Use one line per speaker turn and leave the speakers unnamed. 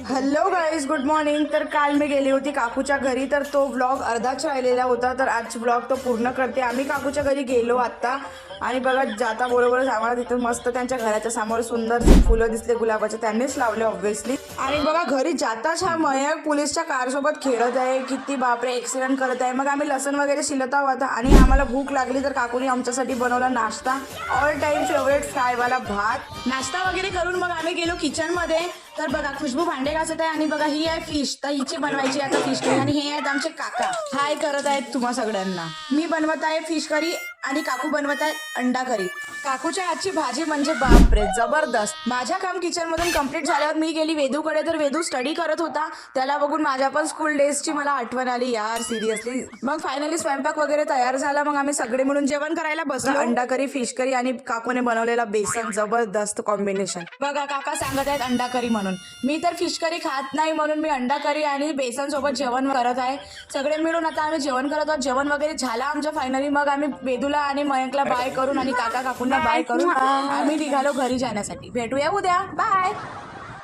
Hello guys, good morning. तर काल मी गेली होती काकूच्या घरी, तर तो व्लॉग अर्धाच राहिलेला होता. तर आज व्लॉग तो पूर्ण करते. आम्ही काकूच्या घरी गेलो आत्ता आणि बघा जाता बरोबरच आम्हाला तिथून मस्त त्यांच्या घराच्या समोर सुंदर फुलं दिसले गुलाबाचे, त्यांनीच लावले ऑब्व्हियसली. आणि बघा घरी जाताच हा मयंक पोलीसच्या कारसोबत खेळत आहे, किती बापरे ॲक्सिडेंट करत आहे. मग आम्ही लसण वगैरे शिलत आहोत आणि आम्हाला भूक लागली, तर काकूने आमच्यासाठी बनवला नाश्ता, ऑल टाईम फेवरेट फ्रायवाला भात. नाश्ता वगैरे करून मग आम्ही गेलो किचनमध्ये. तर बघा खुशबू भांडे घासत आहे आणि बघा ही आहे फिश, तर हिची बनवायची आता फिश करी. आणि हे आहेत आमचे काका, हाय करत आहेत तुम्हा सगळ्यांना. मी बनवत आहे फिश करी आणि काकू बनवत आहे अंडा करी. काकूच्या हातची भाजी म्हणजे बापरे जबरदस्त. माझ्या काम किचन मधून कंप्लीट झाल्यावर मी गेली वेदूकडे, तर वेदू स्टडी करत होता. त्याला बघून माझ्या पण स्कूल डेजची मला आठवण आली यार, सिरियसली. मग फायनली स्वयंपाक वगैरे तयार झाला. मग आम्ही सगळे मिळून जेवण करायला बसलो. अंडा करी, फिश करी आणि काकूने बनवलेला बेसन, जबरदस्त कॉम्बिनेशन. बघा काका सांगत आहेत अंडा करी म्हणून. मी तर फिश करी खात नाही म्हणून मी अंडा करी आणि बेसन सोबत जेवण करत आहे. सगळे मिळून आता आम्ही जेवण करत आहोत. जेवण वगैरे झालं आमच्या फायनली. मग आम्ही वेदूला आणि मयंकला बाय करून आणि काका काकूंना बाय करून आम्ही निघालो घरी जाण्यासाठी. भेटूया उद्या, बाय.